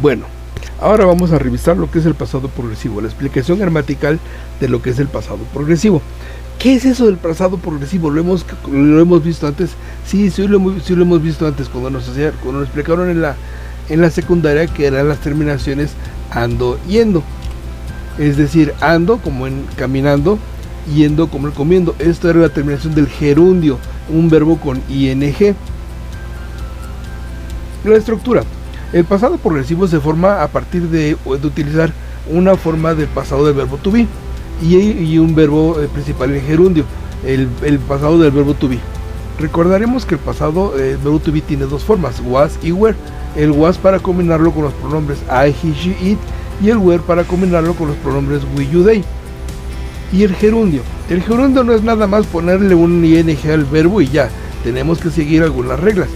Bueno, ahora vamos a revisar lo que es el pasado progresivo, la explicación gramatical de lo que es el pasado progresivo. ¿Qué es eso del pasado progresivo? ¿Lo hemos visto antes? Sí, lo hemos visto antes cuando nos explicaron en la secundaria, que eran las terminaciones ando, yendo. Es decir, ando como en caminando, yendo como en comiendo. Esto era la terminación del gerundio, un verbo con ing. La estructura. El pasado progresivo se forma a partir de utilizar una forma del pasado del verbo to be y un verbo principal en gerundio, el pasado del verbo to be. Recordaremos que el pasado del verbo to be tiene dos formas, was y were. El was para combinarlo con los pronombres I, he, she, it, y el were para combinarlo con los pronombres we, you, they. Y el gerundio. El gerundio no es nada más ponerle un ing al verbo y ya. Tenemos que seguir algunas reglas.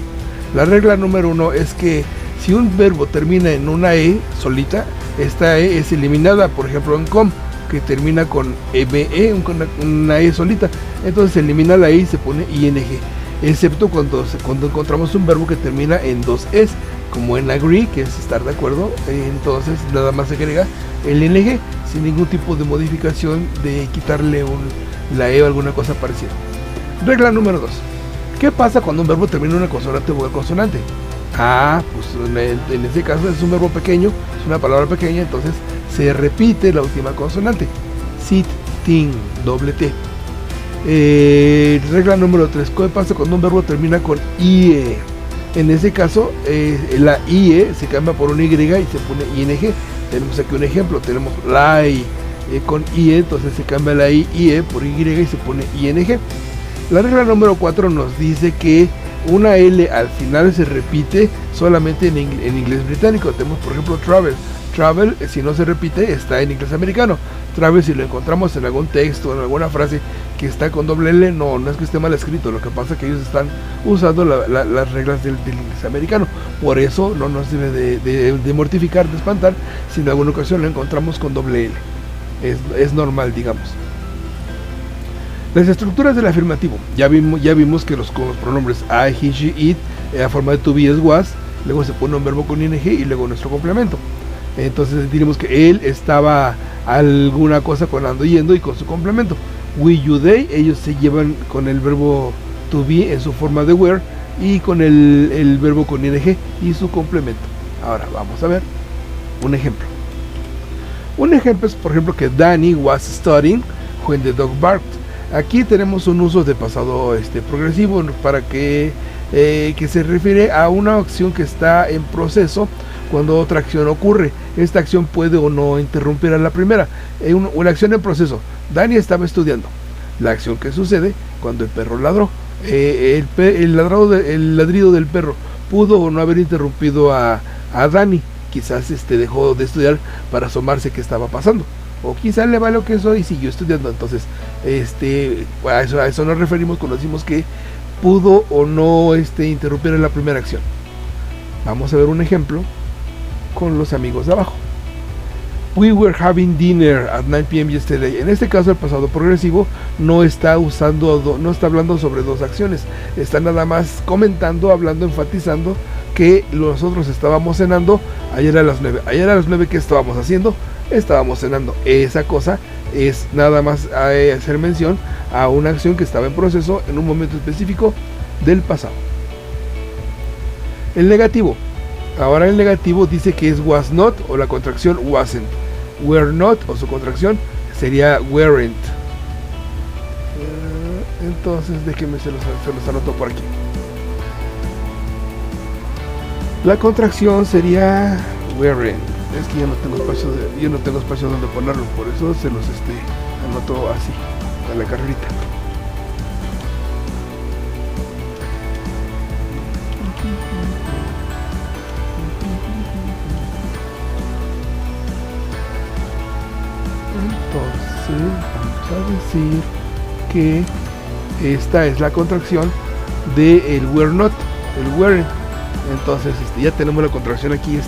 La regla número 1 es que si un verbo termina en una e solita, esta e es eliminada. Por ejemplo, en com, que termina con ebe, una e solita, entonces se elimina la e y se pone ing. Excepto cuando encontramos un verbo que termina en dos es, como en agree, que es estar de acuerdo, entonces nada más se agrega el ing sin ningún tipo de modificación de quitarle la e o alguna cosa parecida. Regla número 2. ¿Qué pasa cuando un verbo termina en una consonante o una consonante? Pues en este caso es un verbo pequeño, es una palabra pequeña, entonces se repite la última consonante. Sit, tin, doble T. Regla número 3. ¿Qué pasa cuando un verbo termina con IE? En ese caso, la IE se cambia por una Y y se pone ING. Tenemos aquí un ejemplo, tenemos la I con IE, entonces se cambia la IE por Y y se pone ING. La regla número 4 nos dice que una L al final se repite solamente en inglés británico. Tenemos por ejemplo travel. Travel, si no se repite, está en inglés americano. Travel, si lo encontramos en algún texto, en alguna frase que está con doble L, no es que esté mal escrito. Lo que pasa es que ellos están usando las reglas del inglés americano. Por eso no nos debe de mortificar, de espantar, si en alguna ocasión lo encontramos con doble L. Es normal, digamos. Las estructuras del afirmativo. Ya vimos que con los pronombres I, he, she, it, la forma de to be es was, luego se pone un verbo con ing y luego nuestro complemento. Entonces diremos que él estaba alguna cosa con ando, yendo y con su complemento. We, you, they, ellos se llevan con el verbo to be en su forma de were y con el verbo con ing y su complemento. Ahora vamos a ver un ejemplo. Un ejemplo es, por ejemplo, que Danny was studying when the dog barked. Aquí tenemos un uso de pasado progresivo para que se refiere a una acción que está en proceso cuando otra acción ocurre. Esta acción puede o no interrumpir a la primera. Una acción en proceso. Danny estaba estudiando. La acción que sucede cuando el perro ladró. El ladrido del perro pudo o no haber interrumpido a Danny. Quizás dejó de estudiar para asomarse qué estaba pasando. O quizás le valió que eso y siguió estudiando. Entonces, a eso nos referimos cuando decimos que pudo o no interrumpir en la primera acción. Vamos a ver un ejemplo con los amigos de abajo. We were having dinner at 9 p.m. yesterday. En este caso el pasado progresivo no está hablando sobre dos acciones. Está nada más comentando, hablando, enfatizando que nosotros estábamos cenando ayer a las 9. Ayer a las 9, ¿qué estábamos haciendo? Estábamos cenando. Esa cosa es nada más hacer mención a una acción que estaba en proceso en un momento específico del pasado. El negativo. Ahora el negativo dice que es was not o la contracción wasn't. Were not o su contracción sería weren't. Entonces déjenme se los anoto por aquí. La contracción sería weren't. Es que yo no tengo espacio donde ponerlo, por eso se los anoto así, a la carrerita. Entonces vamos a decir que esta es la contracción de el were not, el weren't. Entonces ya tenemos la contracción aquí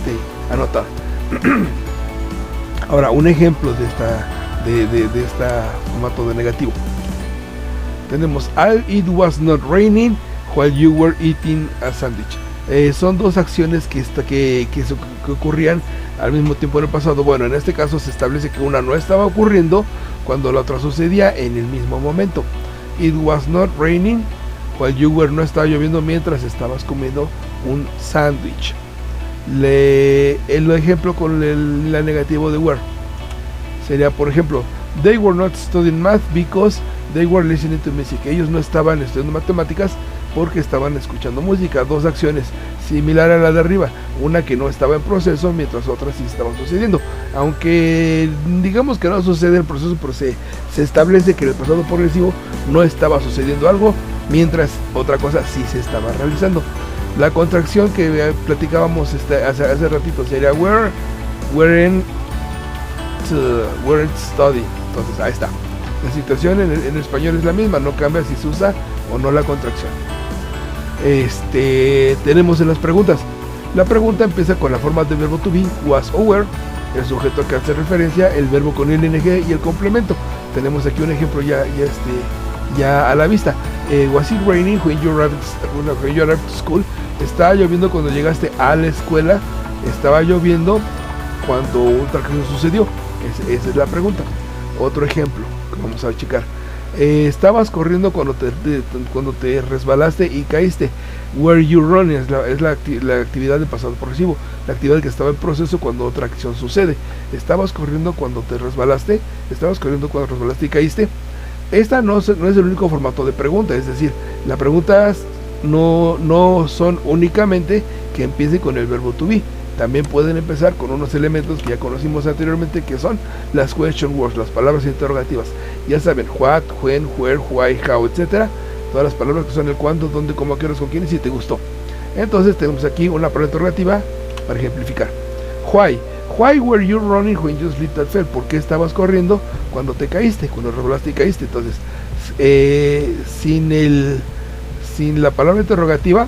anotada. Ahora un ejemplo de esta formato de negativo. Tenemos it was not raining while you were eating a sandwich. Son dos acciones que ocurrían al mismo tiempo en el pasado. Bueno, en este caso se establece que una no estaba ocurriendo cuando la otra sucedía en el mismo momento. It was not raining while you were, no estaba lloviendo mientras estabas comiendo un sándwich. El ejemplo con la negativo de were sería, por ejemplo, they were not studying math because they were listening to music. Ellos no estaban estudiando matemáticas porque estaban escuchando música. Dos acciones similar a la de arriba, una que no estaba en proceso mientras otras sí estaban sucediendo, aunque digamos que no sucede el proceso, pero se establece que en el pasado progresivo no estaba sucediendo algo mientras otra cosa sí se estaba realizando. La contracción que platicábamos hace ratito sería weren't study. Entonces ahí está, la situación en español es la misma, no cambia si se usa o no la contracción. Tenemos en las preguntas. La pregunta empieza con la forma del verbo to be, was o were, el sujeto al que hace referencia, el verbo con el ing y el complemento. Tenemos aquí un ejemplo ya a la vista. Was it raining when you arrived to school? Estaba lloviendo cuando llegaste a la escuela. Estaba lloviendo cuando otra cosa sucedió. Esa es la pregunta. Otro ejemplo que vamos a checar. Estabas corriendo cuando te resbalaste y caíste. Were you running? Es la actividad de pasado progresivo, la actividad que estaba en proceso cuando otra acción sucede. Estabas corriendo cuando te resbalaste. Estabas corriendo cuando resbalaste y caíste. Esta no es el único formato de pregunta, es decir, las preguntas no son únicamente que empiecen con el verbo to be. También pueden empezar con unos elementos que ya conocimos anteriormente, que son las question words, las palabras interrogativas. Ya saben, what, when, where, why, how, etc. Todas las palabras que son el cuándo, dónde, cómo, a qué horas, con quién y si te gustó. Entonces tenemos aquí una palabra interrogativa para ejemplificar. Why were you running when you slipped and fell? ¿Por qué estabas corriendo cuando te caíste, cuando resbalaste y caíste? Entonces, sin la palabra interrogativa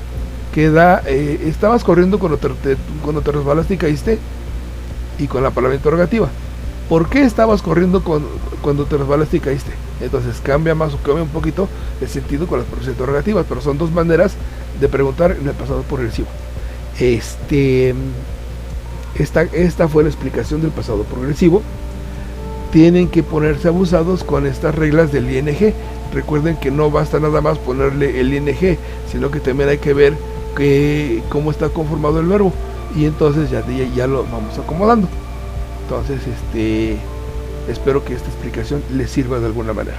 queda, estabas corriendo cuando te resbalaste y caíste, y con la palabra interrogativa. ¿Por qué estabas corriendo cuando te resbalaste y caíste? Entonces cambia un poquito el sentido con las palabras interrogativas, pero son dos maneras de preguntar en el pasado progresivo. Esta fue la explicación del pasado progresivo. Tienen que ponerse abusados con estas reglas del ing. Recuerden que no basta nada más ponerle el ing, sino que también hay que ver cómo está conformado el verbo, y entonces ya lo vamos acomodando. Entonces espero que esta explicación les sirva de alguna manera.